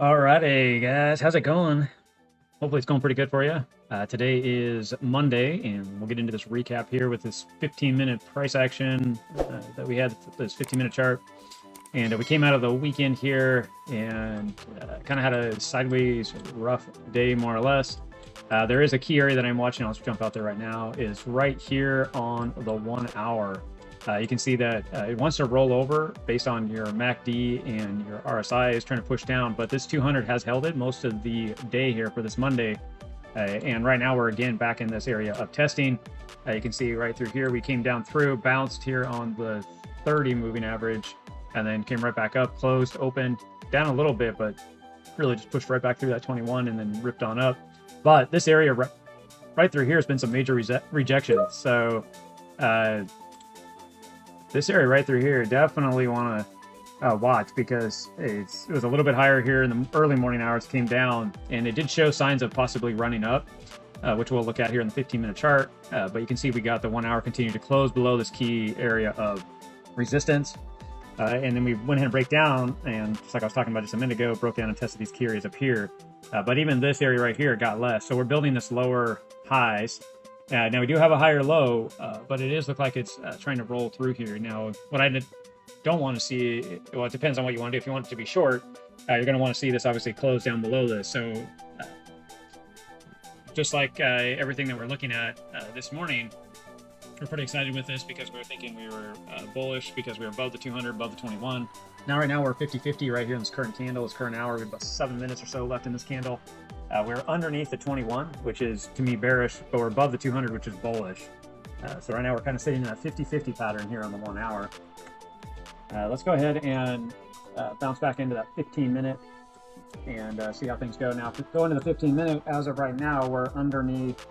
Alrighty, guys, how's it going? Hopefully, it's going pretty good for you. Today is Monday, and we'll get into this recap here with this 15-minute price action that we had, this 15-minute chart. And we came out of the weekend here and kind of had a sideways, rough day, more or less. There is a key area that I'm watching. I'll just jump out there right now. Is right here on the 1 hour. You can see that it wants to roll over based on your MACD and your RSI is trying to push down, but this 200 has held it most of the day here for this Monday. And right now we're again back in this area of testing. You can see right through here, we came down through, bounced here on the 30 moving average, and then came right back up, closed, opened, down a little bit, but really just pushed right back through that 21 and then ripped on up. But this area right through here has been some major rejection. So this area right through here, definitely want to watch, because it was a little bit higher here in the early morning hours, came down, and it did show signs of possibly running up, which we'll look at here in the 15-minute chart. But you can see we got the 1 hour continue to close below this key area of resistance. And then we went ahead and break down, and just like I was talking about just a minute ago, broke down and tested these key areas up here. But even this area right here got less. So we're building this lower highs. Now we do have a higher low, but it is look like it's trying to roll through here. Now, what I don't want to see, well, it depends on what you want to do. If you want it to be short, you're going to want to see this obviously close down below this. So just like everything that we're looking at this morning, we're pretty excited with this because we were thinking we were bullish because we were above the 200, above the 21. Now, right now, we're 50-50 right here in this current candle, this current hour. We have about 7 minutes or so left in this candle. We're underneath the 21, which is, to me, bearish, but we're above the 200, which is bullish. So right now, we're kind of sitting in a 50-50 pattern here on the 1 hour. Let's go ahead and bounce back into that 15-minute and see how things go. Now, if we go into the 15-minute, as of right now, we're underneath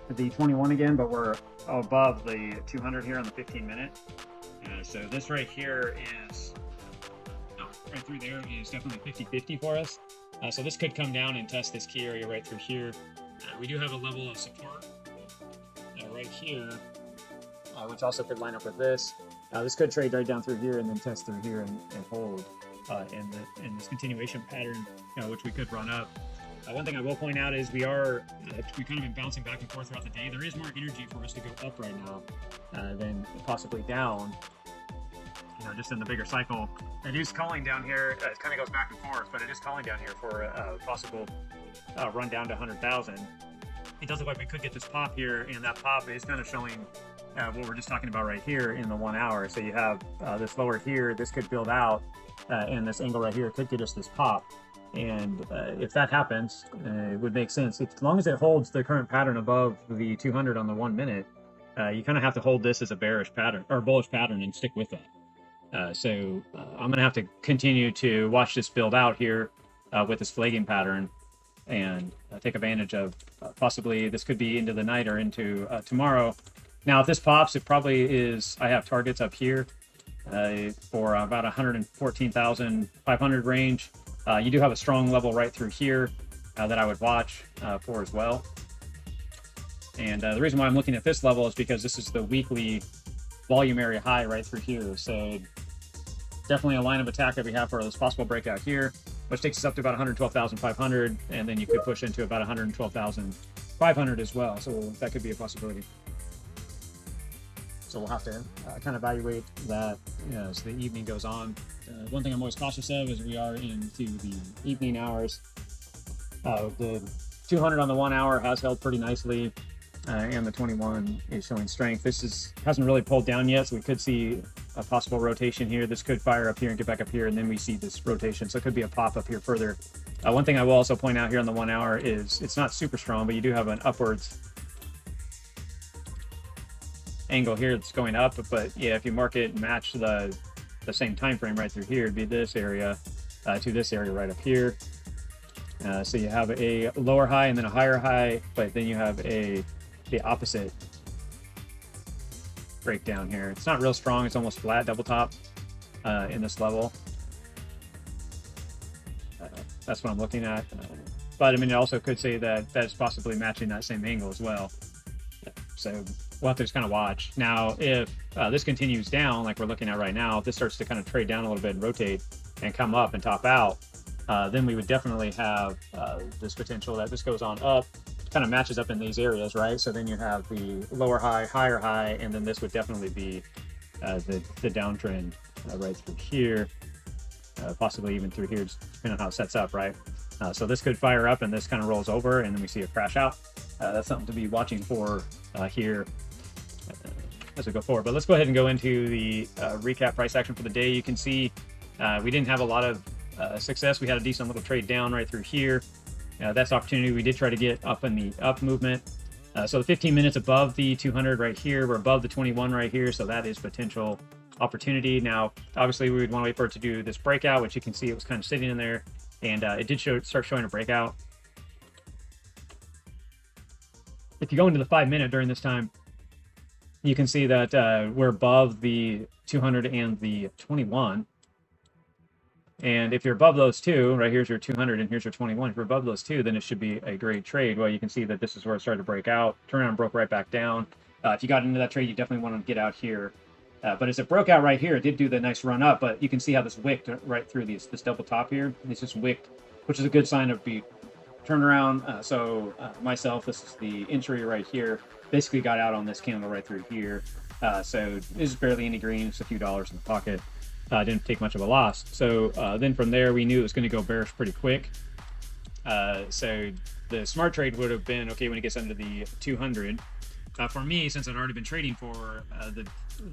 the 21 again, but we're above the 200 here on the 15-minute. So this right here is, right through there is definitely 50-50 for us. So this could come down and test this key area right through here. We do have a level of support right here, which also could line up with this. This could trade right down through here and then test through here and hold in this continuation pattern, which we could run up. One thing I will point out is we've kind of been bouncing back and forth throughout the day. There is more energy for us to go up right now than possibly down. Just in the bigger cycle. It is calling down here. It kind of goes back and forth, but it is calling down here for a possible run down to 100,000. It does look like we could get this pop here, and that pop is kind of showing what we're just talking about right here in the 1 hour. So you have this lower here. This could build out, and this angle right here could get us this pop. And if that happens, it would make sense. As long as it holds the current pattern above the 200 on the 1 minute, you kind of have to hold this as a bearish pattern or bullish pattern and stick with that. So I'm going to have to continue to watch this build out here with this flagging pattern and take advantage of possibly this could be into the night or into tomorrow. Now, if this pops, it probably is, I have targets up here for about 114,500 range. You do have a strong level right through here that I would watch for as well. And the reason why I'm looking at this level is because this is the weekly volume area high right through here. So definitely a line of attack that we have for this possible breakout here, which takes us up to about 112,500, and then you could push into about 112,500 as well. So that could be a possibility. So we'll have to kind of evaluate that as the evening goes on. One thing I'm always cautious of is we are into the evening hours. The 200 on the 1 hour has held pretty nicely. And the 21 is showing strength. This hasn't really pulled down yet, so we could see a possible rotation here. This could fire up here and get back up here, and then we see this rotation. So it could be a pop up here further. One thing I will also point out here on the 1 hour is it's not super strong, but you do have an upwards angle here that's going up. But yeah, if you mark it and match the same time frame right through here, it'd be this area to this area right up here. So you have a lower high and then a higher high, but then you have the opposite breakdown here. It's not real strong. It's almost flat, double top in this level. That's what I'm looking at. But I mean, it also could say that that's possibly matching that same angle as well. So we'll have to just kind of watch. Now, if this continues down, like we're looking at right now, if this starts to kind of trade down a little bit and rotate and come up and top out, then we would definitely have this potential that this goes on up, kind of matches up in these areas, right? So then you have the lower high, higher high, and then this would definitely be the downtrend right through here, possibly even through here, just depending on how it sets up, right? So this could fire up and this kind of rolls over and then we see a crash out. That's something to be watching for here as we go forward. But let's go ahead and go into the recap price action for the day. You can see we didn't have a lot of success. We had a decent little trade down right through here. That's opportunity. We did try to get up in the up movement. So the 15 minutes above the 200 right here. We're above the 21 right here. So that is potential opportunity. Now, obviously, we would want to wait for it to do this breakout, which you can see it was kind of sitting in there. And it did start showing a breakout. If you go into the 5-minute during this time, you can see that we're above the 200 and the 21. And if you're above those two, right, here's your 200 and here's your 21. If you're above those two, then it should be a great trade. Well, you can see that this is where it started to break out, turn around, broke right back down. If you got into that trade, you definitely want to get out here. But as it broke out right here, it did do the nice run up, but you can see how this wicked right through this double top here. It's just wicked, which is a good sign of the turnaround. So myself, this is the entry right here, basically got out on this candle right through here. So this is barely any green, it's a few dollars in the pocket. Didn't take much of a loss. So then from there, we knew it was going to go bearish pretty quick. So the smart trade would have been, okay, when it gets under the 200. For me, since I'd already been trading for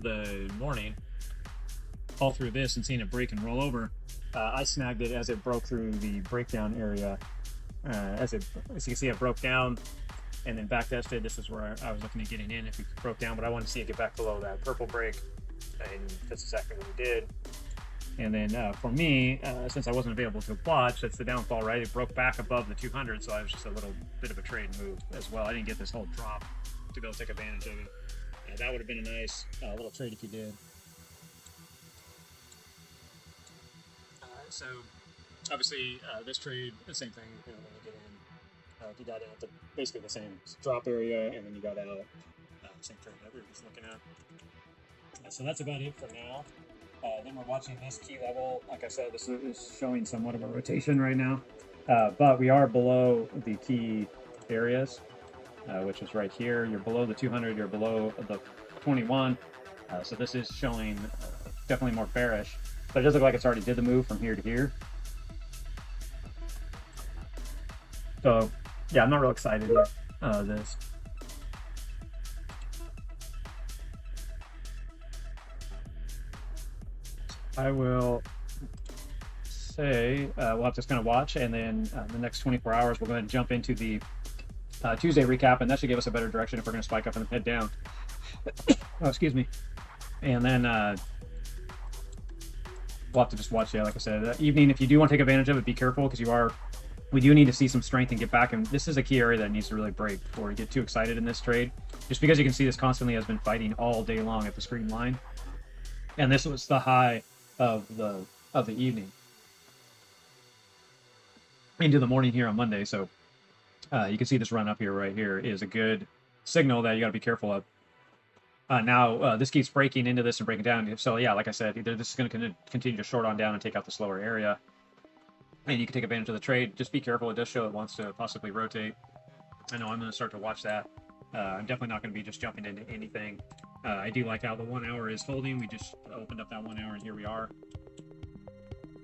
the morning, all through this and seeing it break and roll over, I snagged it as it broke through the breakdown area. As you can see, it broke down and then back tested. This is where I was looking at getting in if it broke down, but I wanted to see it get back below that purple break. And that's exactly what we did. And then for me, since I wasn't available to watch, that's the downfall, right? It broke back above the 200, so I was just a little bit of a trade move as well. I didn't get this whole drop to be able to take advantage of it. That would have been a nice little trade if you did. So obviously this trade, the same thing, when you get in, you got in at basically the same drop area, and then you got out, same trade that we were just looking at. So that's about it for now. Then we're watching this key level. Like I said, this is showing somewhat of a rotation right now, but we are below the key areas, which is right here. You're below the 200, you're below the 21. So this is showing definitely more bearish, but it does look like it's already did the move from here to here. So yeah, I'm not real excited with this. I will say we'll have to just kind of watch, and then the next 24 hours we're going to jump into the Tuesday recap, and that should give us a better direction if we're going to spike up and head down. Oh, excuse me. And then we'll have to just watch. Yeah, like I said, evening. If you do want to take advantage of it, be careful because we do need to see some strength and get back. And this is a key area that needs to really break before we get too excited in this trade. Just because you can see this constantly has been fighting all day long at the screen line, and this was the high of the evening into the morning here on Monday. So you can see this run up here right here is a good signal that you got to be careful of. Now this keeps breaking into this and breaking down. So yeah, like I said, either this is going to continue to short on down and take out the slower area, and you can take advantage of the trade. Just be careful. It does show it wants to possibly rotate. I know I'm going to start to watch that. I'm definitely not going to be just jumping into anything. I do like how the 1 hour is holding. We just opened up that 1 hour and here we are.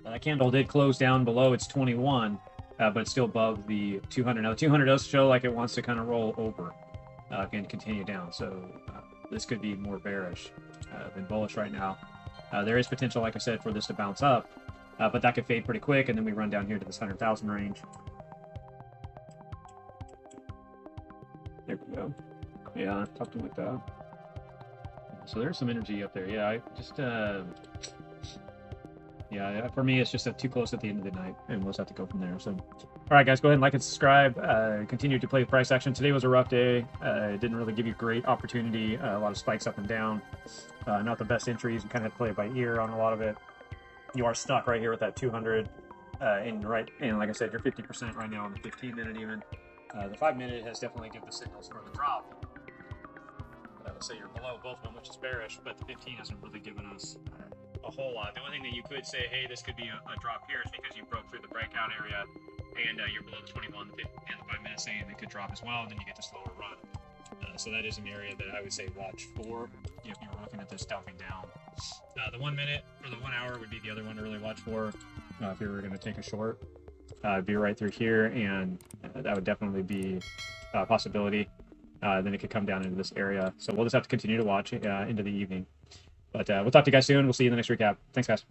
That candle did close down below its 21, but it's still above the 200. Now the 200 does show like it wants to kind of roll over and continue down. So this could be more bearish than bullish right now. There is potential, like I said, for this to bounce up, but that could fade pretty quick, and then we run down here to this 100,000 range. There we go. Yeah, something like that. So there's some energy up there. Yeah, I just yeah, for me it's just too close at the end of the night, and we'll just have to go from there. So all right, guys, go ahead and like and subscribe. Continue to play the price action. Today was a rough day. It didn't really give you great opportunity. A lot of spikes up and down. Not the best entries. You kind of have to play it by ear on a lot of it. You are stuck right here with that 200, and like I said, you're 50% right now on the 15-minute even. The 5-minute has definitely given the signals for the drop. So you're below both of them, which is bearish, but the 15 hasn't really given us a whole lot. The only thing that you could say, hey, this could be a drop here, is because you broke through the breakout area and you're below the 21 and the 5 minute saying it could drop as well, and then you get this lower run. So that is an area that I would say watch for if you're looking at this delving down. The 1 minute or the 1 hour would be the other one to really watch for if you were going to take a short. It'd be right through here, and that would definitely be a possibility. Then it could come down into this area. So we'll just have to continue to watch into the evening. But we'll talk to you guys soon. We'll see you in the next recap. Thanks, guys.